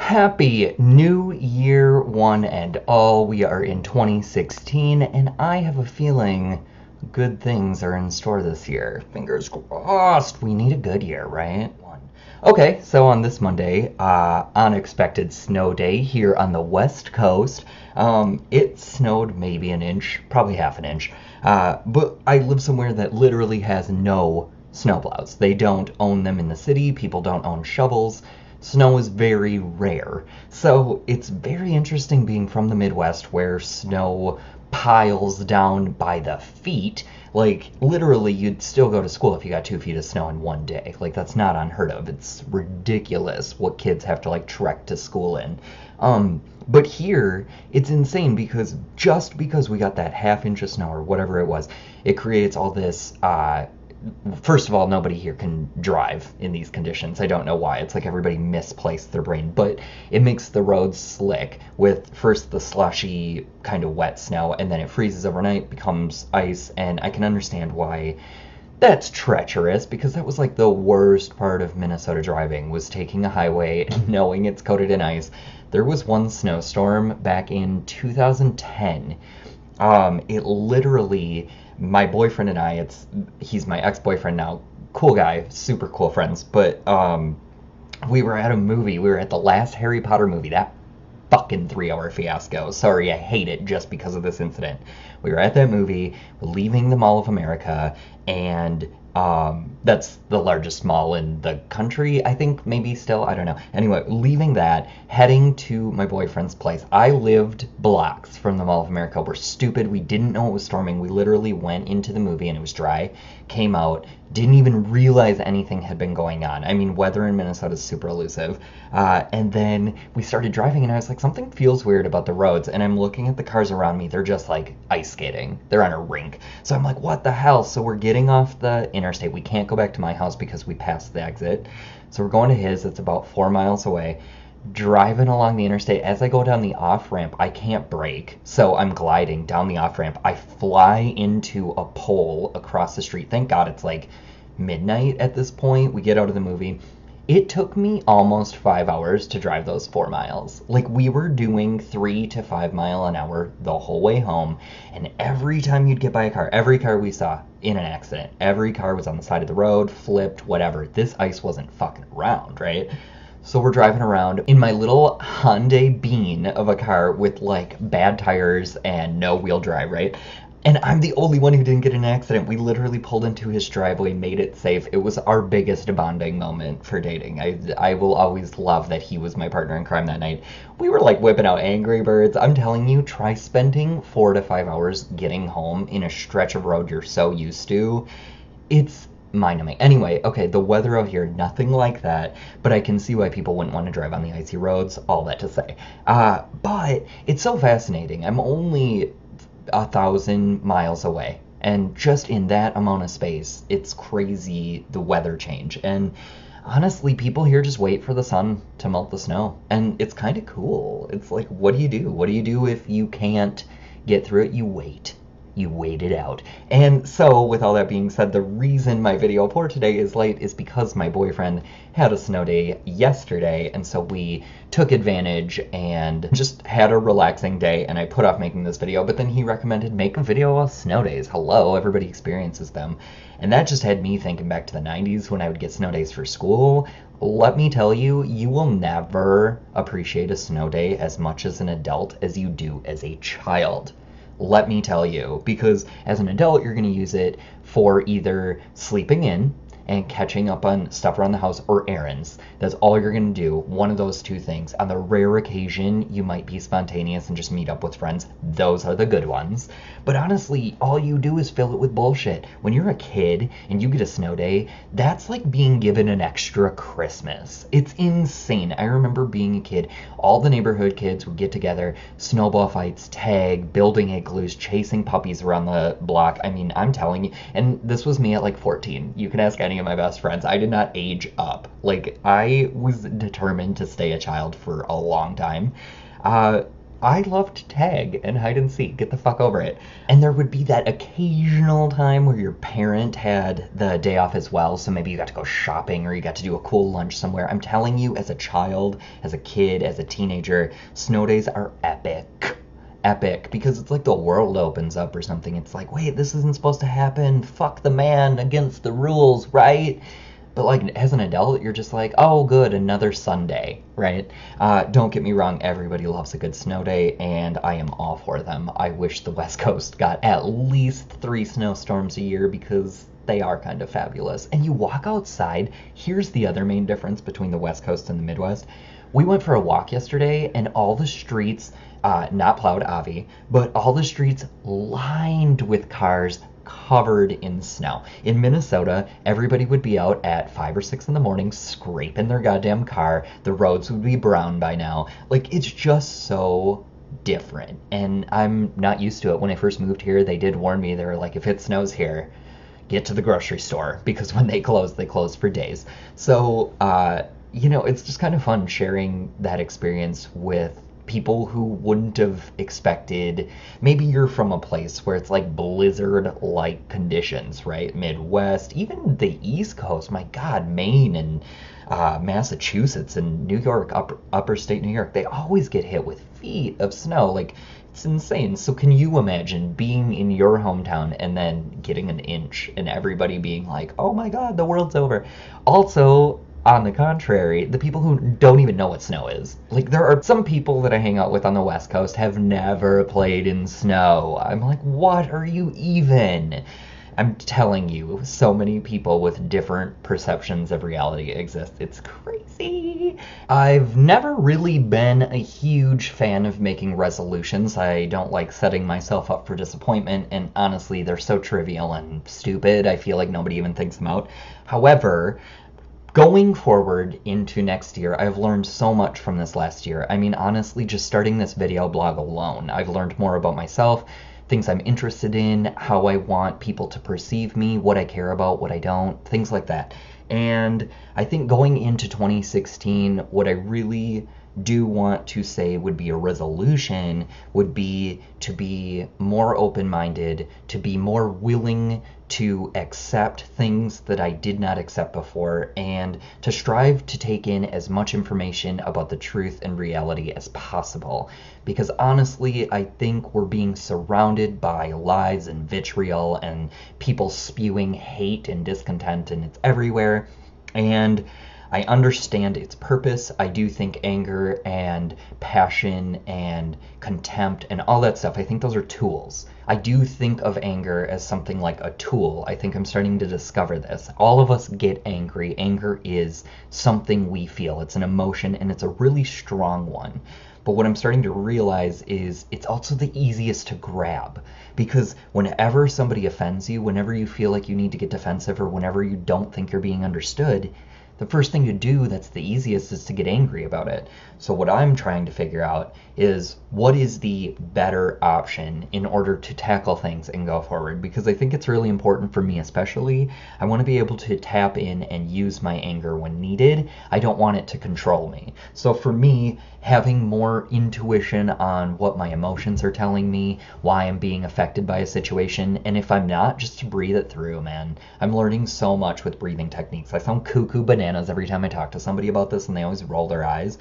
Happy New Year, one and all. We are in 2016, and I have a feeling good things are in store this year. Fingers crossed. We need a good year, right? One. Okay, so on this Monday, unexpected snow day here on the West Coast. It snowed maybe an inch, probably half an inch. But I live somewhere that literally has no snowplows. They don't own them in the city. People don't own shovels. Snow is very rare. So it's very interesting being from the Midwest where snow piles down by the feet. Like, literally, you'd still go to school if you got 2 feet of snow in one day. Like, that's not unheard of. It's ridiculous what kids have to, like, trek to school in. But here, it's insane because just because we got that half inch of snow or whatever it was, it creates all this first of all, nobody here can drive in these conditions. I don't know why. It's like everybody misplaced their brain, but it makes the roads slick with first the slushy kind of wet snow, and then it freezes overnight, becomes ice, and I can understand why that's treacherous because that was like the worst part of Minnesota driving was taking a highway and knowing it's coated in ice. There was one snowstorm back in 2010. It literally, my boyfriend and I, he's my ex-boyfriend now, cool guy, super cool friends, but we were at a movie, we were at the last Harry Potter movie, that fucking 3 hour fiasco. Sorry, I hate it just because of this incident. We were at that movie, leaving the Mall of America, and that's the largest mall in the country, I think, maybe still, I don't know. Anyway, leaving that, heading to my boyfriend's place. I lived blocks from the Mall of America. We're stupid. We didn't know it was storming. We literally went into the movie and it was dry, came out, didn't even realize anything had been going on. I mean, weather in Minnesota is super elusive. And then we started driving and I was like, something feels weird about the roads. And I'm looking at the cars around me. They're just like ice skating. They're on a rink. So I'm like, what the hell? So we're getting off the interstate. We can't go back to my house because we passed the exit. So we're going to his. It's about 4 miles away. Driving along the interstate. As I go down the off ramp, I can't brake, so I'm gliding down the off ramp. I fly into a pole across the street. Thank God it's like midnight at this point. We get out of the movie. It took me almost 5 hours to drive those 4 miles. Like, we were doing 3 to 5 mile an hour the whole way home, and every time you'd get by a car, every car we saw in an accident, every car was on the side of the road, flipped, whatever. This ice wasn't fucking around, right? So we're driving around in my little Hyundai Bean of a car with like bad tires and no wheel drive, right? And I'm the only one who didn't get in an accident. We literally pulled into his driveway, made it safe. It was our biggest bonding moment for dating. I will always love that he was my partner in crime that night. We were like whipping out Angry Birds. I'm telling you, try spending 4 to 5 hours getting home in a stretch of road you're so used to. It's mind-numbing. Anyway, okay, the weather out here, nothing like that, but I can see why people wouldn't want to drive on the icy roads, all that to say. But it's so fascinating. I'm only 1,000 miles away, and just in that amount of space, it's crazy the weather change. And honestly, people here just wait for the sun to melt the snow, and it's kind of cool. It's like, what do you do? What do you do if you can't get through it? You wait. You wait it out. And so, with all that being said, the reason my video for today is late is because my boyfriend had a snow day yesterday, and so we took advantage and just had a relaxing day, and I put off making this video, but then he recommended make a video of snow days. Hello, everybody experiences them. And that just had me thinking back to the 90s when I would get snow days for school. Let me tell you, you will never appreciate a snow day as much as an adult as you do as a child. Let me tell you, because as an adult, you're going to use it for either sleeping in and catching up on stuff around the house or errands. That's all you're going to do, one of those two things. On the rare occasion, you might be spontaneous and just meet up with friends. Those are the good ones. But honestly, all you do is fill it with bullshit. When you're a kid and you get a snow day, that's like being given an extra Christmas. It's insane. I remember being a kid, all the neighborhood kids would get together, snowball fights, tag, building igloos, chasing puppies around the block. I mean, I'm telling you, and this was me at like 14. You can ask any of my best friends. I did not age up. Like, I was determined to stay a child for a long time. I loved tag and hide and seek. Get the fuck over it. And there would be that occasional time where your parent had the day off as well, so maybe you got to go shopping or you got to do a cool lunch somewhere. I'm telling you, as a child, as a kid, as a teenager, snow days are epic. Epic, because it's like the world opens up or something. It's like, wait, this isn't supposed to happen. Fuck the man against the rules, right? But like as an adult, you're just like, oh, good, another Sunday, right? Don't get me wrong, everybody loves a good snow day, and I am all for them. I wish the West Coast got at least 3 snowstorms a year because they are kind of fabulous. And you walk outside, here's the other main difference between the West Coast and the Midwest. We went for a walk yesterday, and all the streets, not plowed, Avi, but all the streets lined with cars covered in snow. In Minnesota, everybody would be out at 5 or 6 in the morning scraping their goddamn car. The roads would be brown by now. Like, it's just so different. And I'm not used to it. When I first moved here, they did warn me. They were like, if it snows here, get to the grocery store, because when they close for days. So, it's just kind of fun sharing that experience with people who wouldn't have expected. Maybe you're from a place where it's like blizzard like conditions, right? Midwest, even the East Coast, my God, Maine and Massachusetts and New York, upper state New York, they always get hit with feet of snow. Like, it's insane. So can you imagine being in your hometown and then getting an inch and everybody being like, oh my God, the world's over? Also, on the contrary, the people who don't even know what snow is. Like, there are some people that I hang out with on the West Coast have never played in snow. I'm like, what are you even? I'm telling you, so many people with different perceptions of reality exist. It's crazy. I've never really been a huge fan of making resolutions. I don't like setting myself up for disappointment, and honestly, they're so trivial and stupid, I feel like nobody even thinks them out. However, going forward into next year, I've learned so much from this last year. I mean, honestly, just starting this video blog alone, I've learned more about myself, things I'm interested in, how I want people to perceive me, what I care about, what I don't, things like that. And I think going into 2016, what I really do want to say would be a resolution would be to be more open-minded, to be more willing to accept things that I did not accept before, and to strive to take in as much information about the truth and reality as possible. Because honestly, I think we're being surrounded by lies and vitriol and people spewing hate and discontent, and it's everywhere. And I understand its purpose. I do think anger and passion and contempt and all that stuff, I think those are tools. I do think of anger as something like a tool. I think I'm starting to discover this. All of us get angry. Anger is something we feel. It's an emotion, and it's a really strong one. But what I'm starting to realize is it's also the easiest to grab, because whenever somebody offends you, whenever you feel like you need to get defensive, or whenever you don't think you're being understood, the first thing you do that's the easiest is to get angry about it. So what I'm trying to figure out is what is the better option in order to tackle things and go forward, because I think it's really important for me especially. I want to be able to tap in and use my anger when needed. I don't want it to control me. So for me, having more intuition on what my emotions are telling me, why I'm being affected by a situation, and if I'm not, just to breathe it through, man. I'm learning so much with breathing techniques. I sound cuckoo bananas every time I talk to somebody about this, and they always roll their eyes.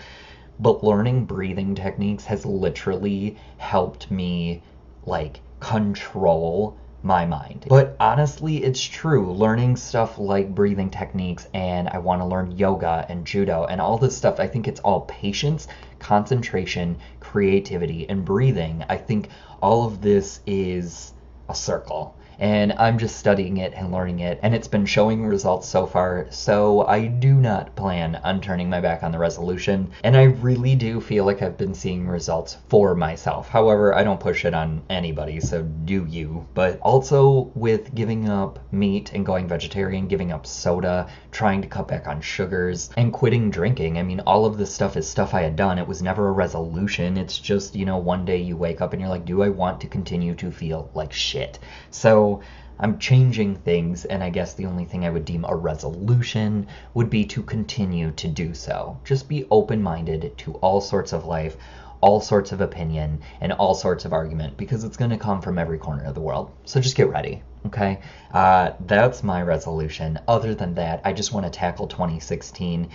But learning breathing techniques has literally helped me, like, control my mind. But honestly, it's true. Learning stuff like breathing techniques, and I want to learn yoga and judo and all this stuff, I think it's all patience, concentration, creativity, and breathing. I think all of this is a circle. And I'm just studying it and learning it, and it's been showing results so far, so I do not plan on turning my back on the resolution, and I really do feel like I've been seeing results for myself. However, I don't push it on anybody, so do you. But also with giving up meat and going vegetarian, giving up soda, trying to cut back on sugars, and quitting drinking. I mean, all of this stuff is stuff I had done. It was never a resolution. It's just, one day you wake up and you're like, do I want to continue to feel like shit? So I'm changing things, and I guess the only thing I would deem a resolution would be to continue to do so. Just be open-minded to all sorts of life, all sorts of opinion and all sorts of argument because it's going to come from every corner of the world. So just get ready, okay? That's my resolution. Other than that, I just want to tackle 2016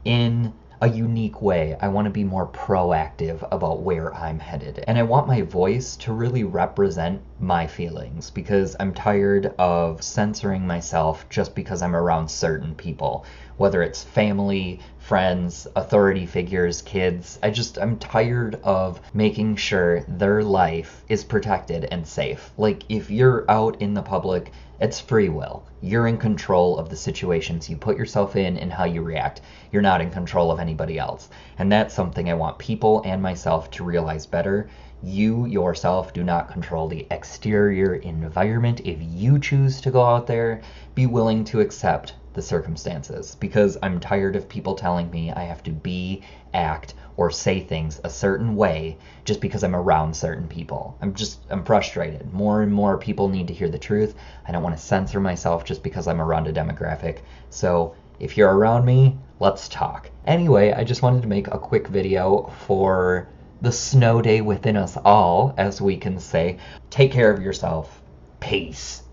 in a unique way. I want to be more proactive about where I'm headed. And I want my voice to really represent my feelings because I'm tired of censoring myself just because I'm around certain people, whether it's family, friends, authority figures, kids. I'm tired of making sure their life is protected and safe. Like, if you're out in the public, it's free will. You're in control of the situations you put yourself in and how you react. You're not in control of anybody else. And that's something I want people and myself to realize better. You yourself do not control the exterior environment. If you choose to go out there, be willing to accept the circumstances, because I'm tired of people telling me I have to be, act, or say things a certain way just because I'm around certain people. I'm frustrated. More and more people need to hear the truth. I don't want to censor myself just because I'm around a demographic. So if you're around me, let's talk. Anyway, I just wanted to make a quick video for the snow day within us all, as we can say. Take care of yourself. Peace.